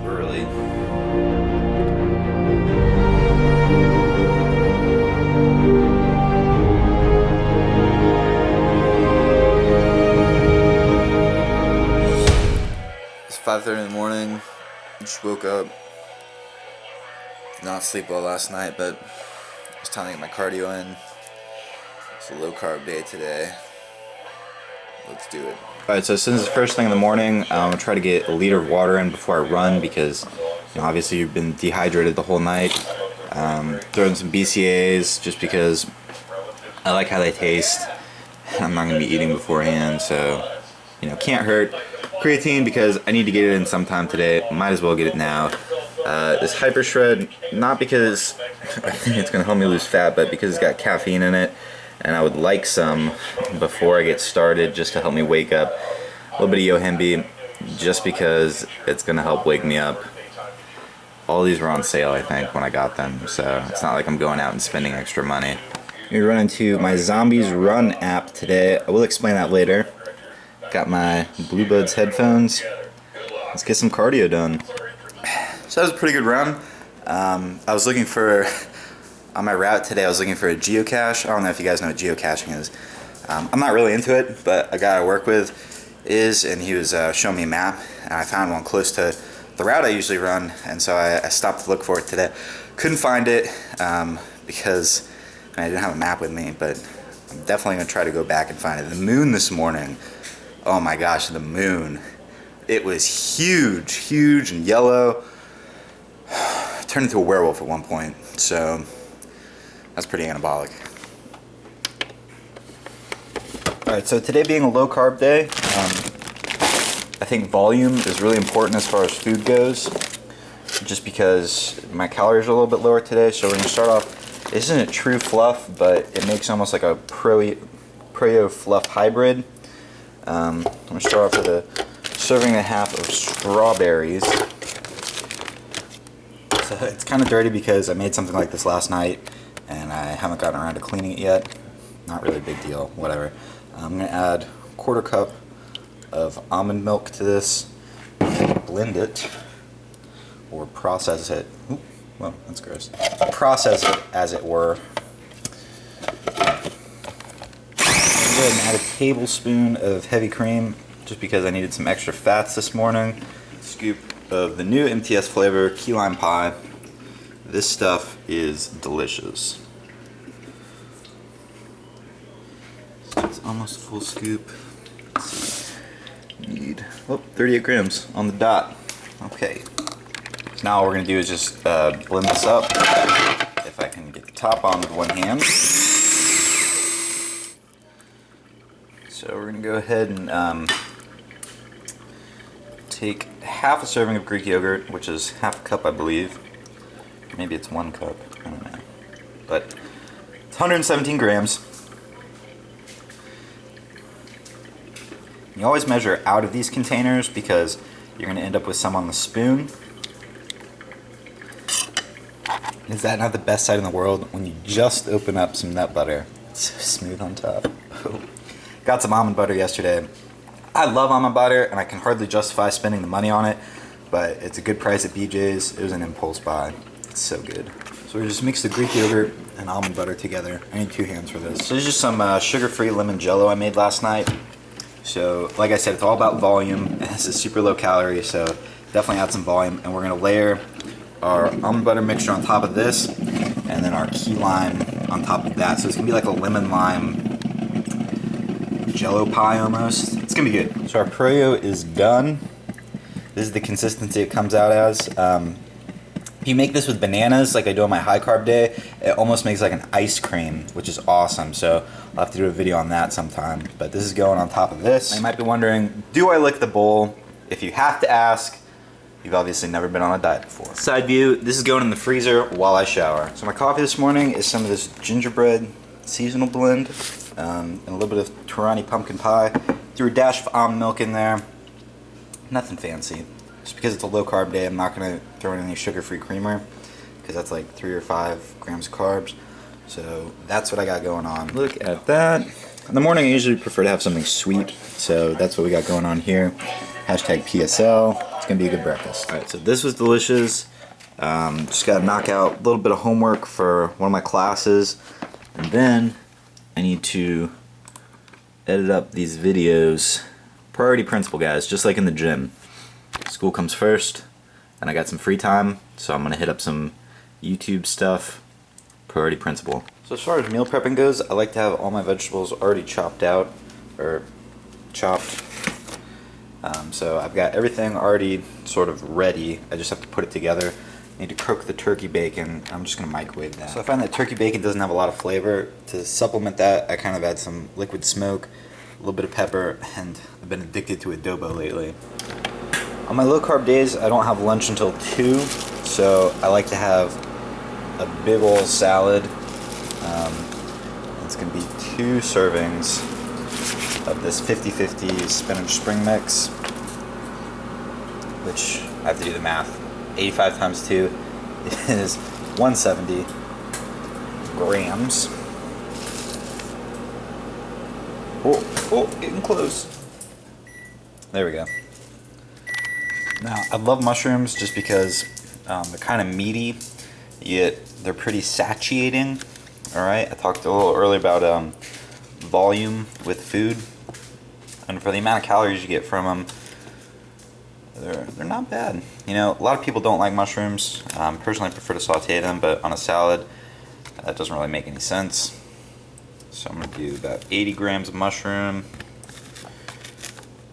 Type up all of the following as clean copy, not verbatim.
early. It's 5:30 in the morning. Just woke up. Did not sleep well last night, but it's time to get my cardio in. It's a low carb day today. Let's do it. Alright, so since it's first thing in the morning, I'm going to try to get a liter of water in before I run because, obviously you've been dehydrated the whole night. Throw in some BCAAs just because I like how they taste. I'm not going to be eating beforehand, so, can't hurt. Creatine because I need to get it in sometime today. Might as well get it now. This Hyper Shred, not because I think it's going to help me lose fat, but because it's got caffeine in it. And I would like some before I get started just to help me wake up. A little bit of Yohimbe just because it's going to help wake me up. All these were on sale, I think, when I got them. So it's not like I'm going out and spending extra money. We run into my Zombies Run app today. I will explain that later. Got my Blue Buds headphones. Let's get some cardio done. So that was a pretty good run. I was looking for... On my route today, I was looking for a geocache. I don't know if you guys know what geocaching is. I'm not really into it, but a guy I work with is, and he was showing me a map, and I found one close to the route I usually run, and so I stopped to look for it today. Couldn't find it because I didn't have a map with me, but I'm definitely going to try to go back and find it. The moon this morning, oh my gosh, the moon. It was huge, huge and yellow. It turned into a werewolf at one point, so... That's pretty anabolic. Alright, so today being a low carb day, I think volume is really important as far as food goes, just because my calories are a little bit lower today. So we're going to start off, this isn't true fluff, but it makes almost like a Preo fluff hybrid. I'm going to start off with a serving and a half of strawberries. So it's kind of dirty because I made something like this last night and I haven't gotten around to cleaning it yet. Not really a big deal, whatever. I'm going to add a quarter cup of almond milk to this, blend it, or process it. Ooh, well, that's gross. Process it, as it were. I'm going to go ahead and add a tablespoon of heavy cream, just because I needed some extra fats this morning. A scoop of the new MTS flavor, key lime pie. This stuff is delicious. So it's almost a full scoop. Let's see. Need 38 grams on the dot. Okay. So now all we're going to do is just blend this up. If I can get the top on with one hand. So we're going to go ahead and take half a serving of Greek yogurt, which is half a cup, I believe. Maybe it's 1 cup, I don't know. But it's 117 grams. You always measure out of these containers because you're going to end up with some on the spoon. Is that not the best sight in the world? When you just open up some nut butter, it's so smooth on top. Got some almond butter yesterday. I love almond butter and I can hardly justify spending the money on it, but it's a good price at BJ's. It was an impulse buy. It's so good. So we just mix the Greek yogurt and almond butter together. I need 2 hands for this. So there's just some sugar-free lemon jello I made last night. So like I said, it's all about volume. And this is super low calorie, so definitely add some volume. And we're gonna layer our almond butter mixture on top of this, and then our key lime on top of that. So it's gonna be like a lemon lime jello pie almost. It's gonna be good. So our Preo is done. This is the consistency it comes out as. If you make this with bananas, like I do on my high carb day, it almost makes like an ice cream, which is awesome. So I'll have to do a video on that sometime. But this is going on top of this. You might be wondering, do I lick the bowl? If you have to ask, you've obviously never been on a diet before. Side view, this is going in the freezer while I shower. So my coffee this morning is some of this gingerbread seasonal blend, and a little bit of Torani pumpkin pie. Threw a dash of almond milk in there. Nothing fancy. Just because it's a low carb day, I'm not going to throw in any sugar-free creamer because that's like 3 or 5 grams of carbs. So that's what I got going on. Look at that. In the morning I usually prefer to have something sweet, so that's what we got going on here. Hashtag PSL. It's gonna be a good breakfast. All right, so this was delicious. Just gotta knock out a little bit of homework for one of my classes, and then I need to edit up these videos. Priority principle, guys, just like in the gym. School comes first, and I got some free time, so I'm gonna hit up some YouTube stuff. Priority principle. So as far as meal prepping goes, I like to have all my vegetables already chopped out, or chopped. So I've got everything already sort of ready. I just have to put it together. I need to cook the turkey bacon. I'm just gonna microwave that. So I find that turkey bacon doesn't have a lot of flavor. To supplement that, I kind of add some liquid smoke, a little bit of pepper, and I've been addicted to adobo lately. On my low carb days, I don't have lunch until 2, so I like to have a big ol' salad. It's gonna be 2 servings of this 50-50 spinach spring mix, which I have to do the math. 85 times 2 is 170 grams. Oh, getting close. There we go. Now, I love mushrooms just because they're kind of meaty, yet they're pretty satiating. Alright, I talked a little earlier about volume with food, and for the amount of calories you get from them, they're not bad. You know, a lot of people don't like mushrooms. Personally, I prefer to saute them, but on a salad, that doesn't really make any sense. So I'm going to do about 80 grams of mushroom.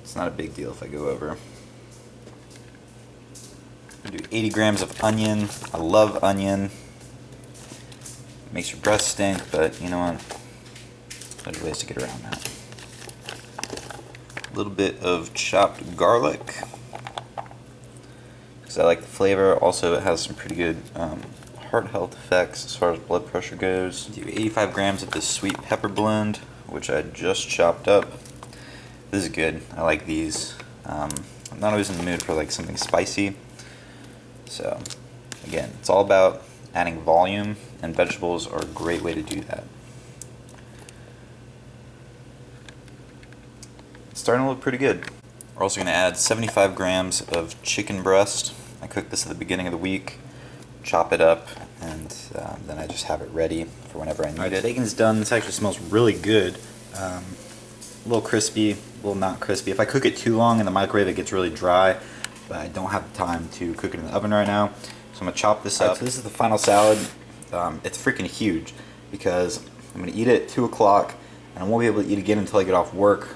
It's not a big deal if I go over. I'm going to do 80 grams of onion. I love onion. It makes your breath stink, but you know what? There's ways to get around that. A little bit of chopped garlic, because I like the flavor. Also, it has some pretty good heart health effects as far as blood pressure goes. Do 85 grams of this sweet pepper blend, which I just chopped up. This is good. I like these. I'm not always in the mood for like something spicy. So, again, it's all about adding volume, and vegetables are a great way to do that. It's starting to look pretty good. We're also going to add 75 grams of chicken breast. I cooked this at the beginning of the week, chop it up, and then I just have it ready for whenever I need it. The bacon's done. This actually smells really good. A little crispy, a little not crispy. If I cook it too long in the microwave, it gets really dry, but I don't have the time to cook it in the oven right now. So I'm going to chop this up. So this is the final salad. It's freaking huge because I'm going to eat it at 2 o'clock, and I won't be able to eat again until I get off work.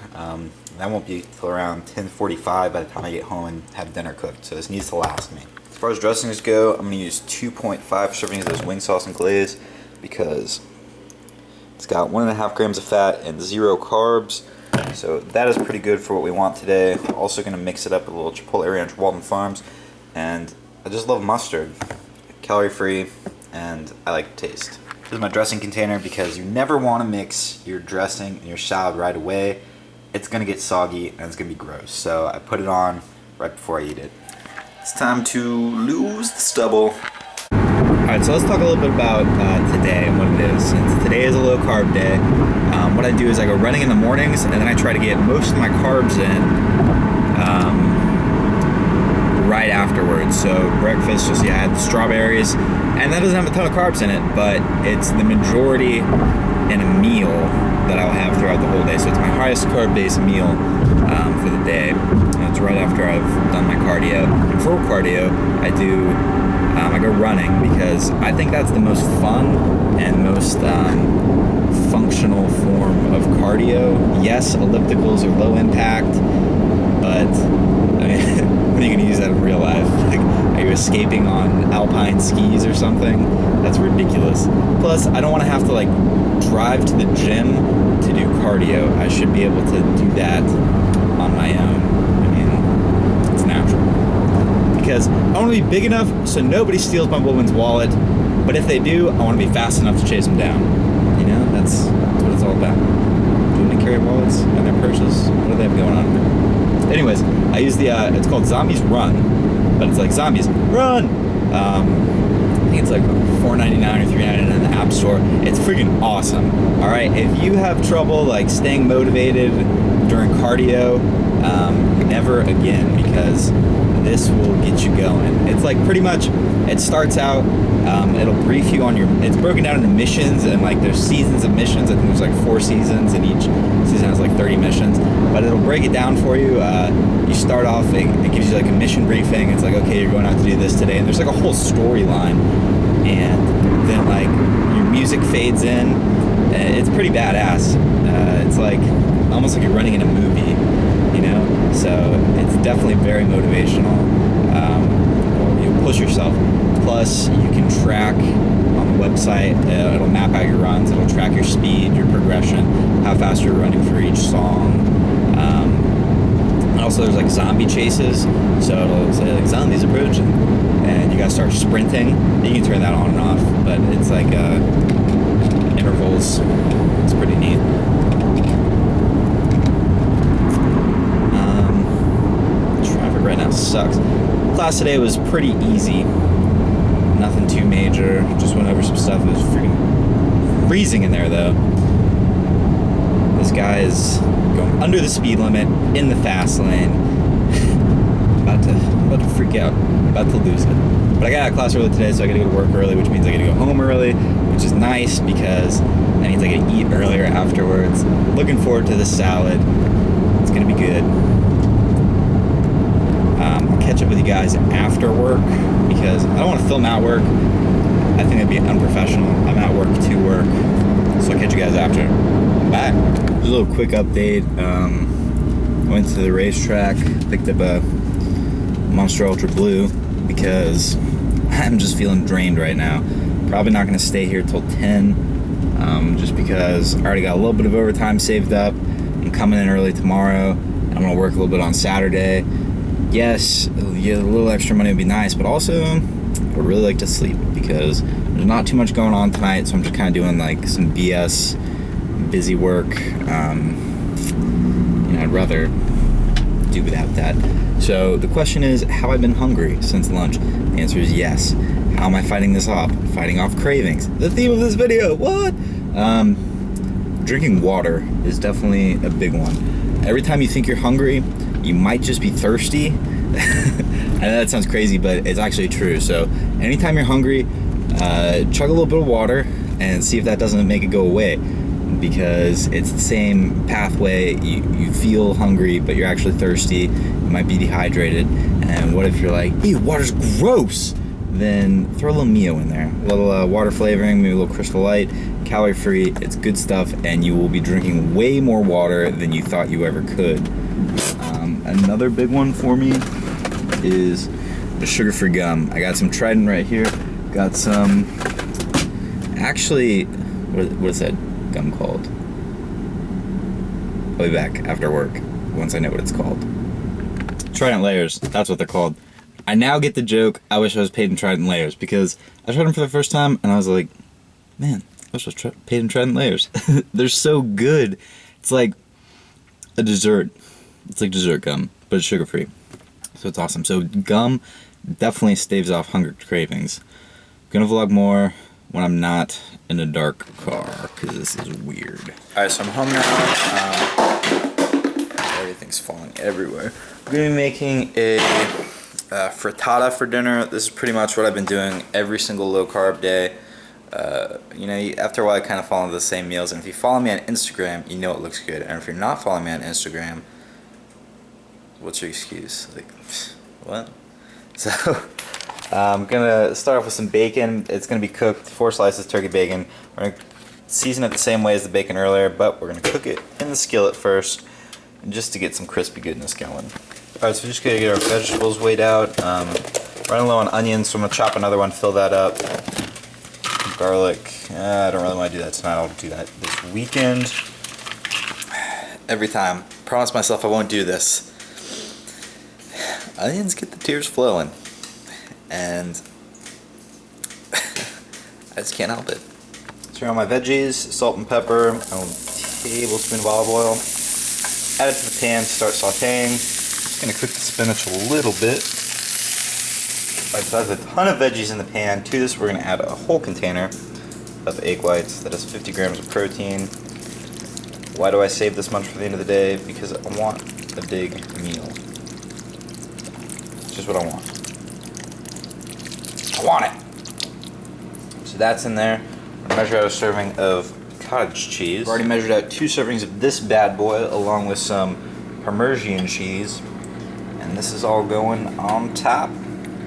That won't be until around 10:45 by the time I get home and have dinner cooked, so this needs to last me. As far as dressings go, I'm going to use 2.5 servings of this wing sauce and glaze because it's got 1.5 grams of fat and 0 carbs, so that is pretty good for what we want today. I'm also going to mix it up with a little Chipotle Ranch Walden Farms, and I just love mustard. Calorie free, and I like the taste. This is my dressing container because you never want to mix your dressing and your salad right away. It's going to get soggy and it's going to be gross. So I put it on right before I eat it. It's time to lose the stubble. Alright, so let's talk a little bit about today and what it is. Since today is a low carb day, what I do is I go running in the mornings and then I try to get most of my carbs in right afterwards. So breakfast, just I had the strawberries, and that doesn't have a ton of carbs in it, but it's the majority in a meal that I'll have throughout the whole day. So it's my highest carb-based meal for the day. And it's right after I've done my cardio. And for cardio, I go running because I think that's the most fun and most functional form of cardio. Yes, ellipticals are low impact, but I mean, when are you going to use that in real life? Like, are you escaping on alpine skis or something? That's ridiculous. Plus, I don't want to have to like drive to the gym to do cardio. I should be able to do that on my own. I mean, it's natural. Because I want to be big enough so nobody steals my woman's wallet, but if they do, I want to be fast enough to chase them down. You know, that's what it's all about. Do they carry wallets in their purses? What do they have going on there? Anyways, I use the, it's called Zombies Run, but it's like Zombies Run! I think it's like $4.99 or $3.99 in the App Store. It's freaking awesome. Alright, if you have trouble like staying motivated during cardio, and never again, because this will get you going. It's like pretty much, it starts out, it'll brief you on it's broken down into missions, and like there's seasons of missions. I think there's like 4 seasons, and each season has like 30 missions, but it'll break it down for you. You start off, it gives you like a mission briefing. It's like, okay, you're going out to do this today, and there's like a whole storyline, and then like your music fades in. It's pretty badass. It's like almost like you're running in a movie, you know? So it's definitely very motivational. You'll push yourself. Plus, you can track on the website. It'll map out your runs. It'll track your speed, your progression, how fast you're running for each song. And also, there's like zombie chases. So it'll say like zombies approaching, and you gotta start sprinting. You can turn that on and off, but it's like intervals. It's pretty neat. Traffic right now sucks. Class today was pretty easy. Nothing too major. Just went over some stuff. It was freaking freezing in there though. This guy is going under the speed limit in the fast lane. I'm about to freak out. I'm about to lose it. But I got out of class early today, so I gotta go to work early, which means I gotta go home early, which is nice because that means I gotta eat earlier afterwards. Looking forward to this salad. It's gonna be good. I'll catch up with you guys after work because I don't want to film at work. I think that'd be unprofessional. I'm at work to work, so I'll catch you guys after. Bye. Just a little quick update. Went to the racetrack, picked up a Monster Ultra Blue because I'm just feeling drained right now. Probably not going to stay here till 10, just because I already got a little bit of overtime saved up. I'm coming in early tomorrow. I'm going to work a little bit on Saturday. Yes, a little extra money would be nice, but also I would really like to sleep because there's not too much going on tonight, so I'm just kind of doing like some BS busy work. I'd rather do without that. So the question is, have I been hungry since lunch? The answer is yes. How am I fighting this off? Fighting off cravings. The theme of this video, what? Drinking water is definitely a big one. Every time you think you're hungry, you might just be thirsty. I know that sounds crazy, but it's actually true. So anytime you're hungry, chug a little bit of water and see if that doesn't make it go away, because it's the same pathway. You feel hungry, but you're actually thirsty. You might be dehydrated. And what if you're like, ew, water's gross? Then throw a little Mio in there. A little water flavoring, maybe a little Crystal Light, calorie free. It's good stuff, and you will be drinking way more water than you thought you ever could. Another big one for me is the sugar-free gum. I got some Trident right here. Got some, actually, what is that gum called? I'll be back after work once I know what it's called. Trident Layers, that's what they're called. I now get the joke. I wish I was paid in Trident Layers, because I tried them for the first time and I was like, man, I wish I was paid in Trident Layers. They're so good. It's like a dessert. It's like dessert gum, but it's sugar-free. So it's awesome. So gum definitely staves off hunger cravings. I'm gonna vlog more when I'm not in a dark car, because this is weird. Alright, so I'm home now. Everything's falling everywhere. I'm gonna be making a frittata for dinner. This is pretty much what I've been doing every single low-carb day. After a while I kind of fall into the same meals, and if you follow me on Instagram, you know it looks good. And if you're not following me on Instagram, what's your excuse? Like, what? So, I'm gonna start off with some bacon. It's gonna be cooked, 4 slices turkey bacon. We're gonna season it the same way as the bacon earlier, but we're gonna cook it in the skillet first, just to get some crispy goodness going. Alright, so we're just gonna get our vegetables weighed out. Running low on onions, so I'm gonna chop another one, fill that up. Garlic, I don't really want to do that tonight. I'll do that this weekend. Every time. Promise myself I won't do this. Onions get the tears flowing. And I just can't help it. Turn on my veggies, salt and pepper, a tablespoon of olive oil. Add it to the pan, start sauteing. Just going to cook the spinach a little bit. Alright, so I have a ton of veggies in the pan. To this, we're going to add a whole container of egg whites. That has 50 grams of protein. Why do I save this much for the end of the day? Because I want a big meal. Just what I want. I want it. So that's in there. I measure out a serving of cottage cheese. I've already measured out 2 servings of this bad boy along with some Parmesan cheese. And this is all going on top.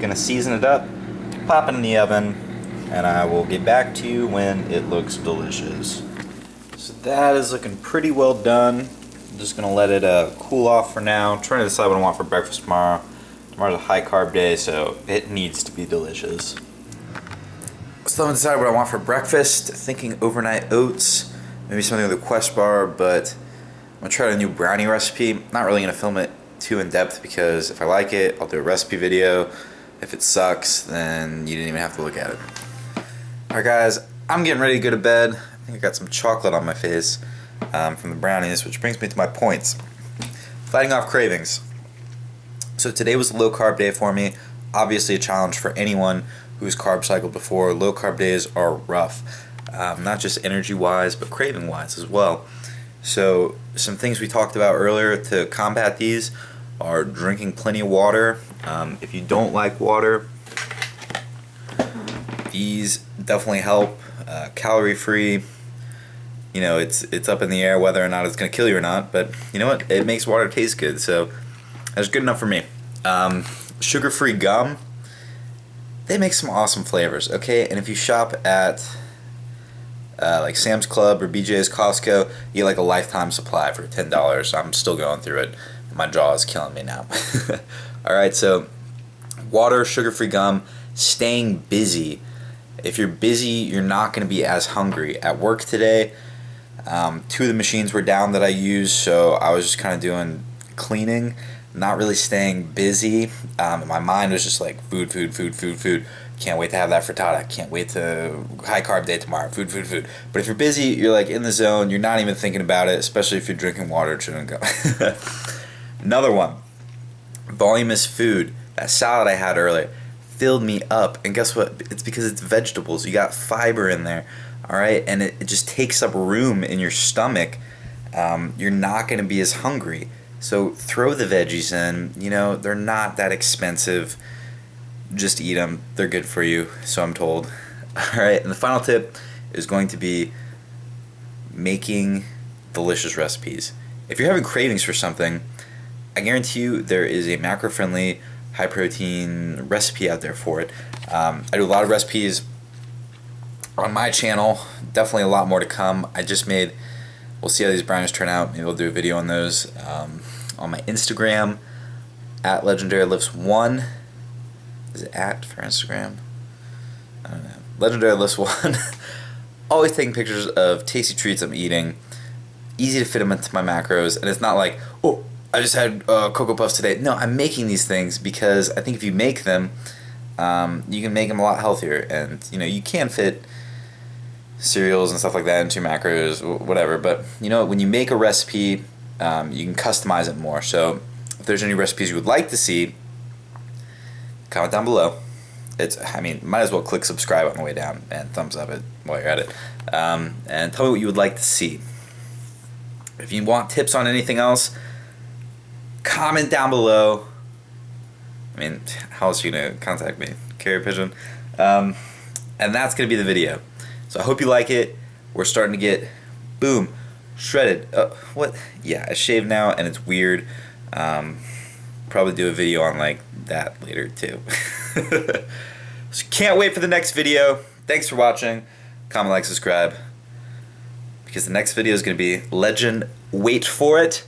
Gonna season it up, pop it in the oven, and I will get back to you when it looks delicious. So that is looking pretty well done. I'm just gonna let it cool off for now. I'm trying to decide what I want for breakfast tomorrow. Tomorrow's a high carb day, so it needs to be delicious. Still haven't decided what I want for breakfast. Thinking overnight oats, maybe something with a Quest bar, but I'm gonna try a new brownie recipe. Not really gonna film it too in depth because if I like it, I'll do a recipe video. If it sucks, then you didn't even have to look at it. Alright guys, I'm getting ready to go to bed. I think I got some chocolate on my face from the brownies, which brings me to my points. Fighting off cravings. So today was a low carb day for me. Obviously a challenge for anyone who's carb cycled before. Low carb days are rough. Not just energy wise, but craving wise as well. So some things we talked about earlier to combat these are drinking plenty of water. If you don't like water, these definitely help. Calorie free. You know, it's up in the air whether or not it's going to kill you or not, but you know what? It makes water taste good, so that's good enough for me. Sugar-free gum. They make some awesome flavors, okay? And if you shop at like Sam's Club or BJ's Costco, you get like a lifetime supply for $10. I'm still going through it. My jaw is killing me now. Alright, so water, sugar-free gum, staying busy. If you're busy, you're not going to be as hungry. At work today, 2 of the machines were down that I use, so I was just kind of doing cleaning, not really staying busy. My mind was just like food, food, food, food, food. Can't wait to have that frittata. Can't wait to high carb day tomorrow. Food, food, food. But if you're busy, you're like in the zone. You're not even thinking about it, especially if you're drinking water chewing gum. Another one. Volume is food. That salad I had earlier filled me up, and guess what? It's because it's vegetables. You got fiber in there, all right, and it just takes up room in your stomach. You're not going to be as hungry. So throw the veggies in. You know, they're not that expensive. Just eat them. They're good for you, so I'm told. All right, and the final tip is going to be making delicious recipes. If you're having cravings for something, I guarantee you there is a macro-friendly, high-protein recipe out there for it. I do a lot of recipes on my channel. Definitely a lot more to come. I just made, we'll see how these brownies turn out. Maybe I'll do a video on those. On my Instagram, at LegendaryLifts1. Is it at for Instagram? I don't know. LegendaryLifts1. Always taking pictures of tasty treats I'm eating. Easy to fit them into my macros, and it's not like, oh, I just had Cocoa Puffs today. No, I'm making these things because I think if you make them, you can make them a lot healthier. And, you know, you can fit cereals and stuff like that into macros, whatever. But, you know, when you make a recipe, you can customize it more. So if there's any recipes you would like to see, comment down below. I mean, might as well click subscribe on the way down and thumbs up it while you're at it. And tell me what you would like to see. If you want tips on anything else, comment down below. I mean, how else are you going to contact me? Carrier pigeon. And that's going to be the video. So I hope you like it. We're starting to get, boom, shredded. What? Yeah, I shave now and it's weird. Probably do a video on like that later too. So can't wait for the next video. Thanks for watching. Comment, like, subscribe. Because the next video is going to be legend, wait for it,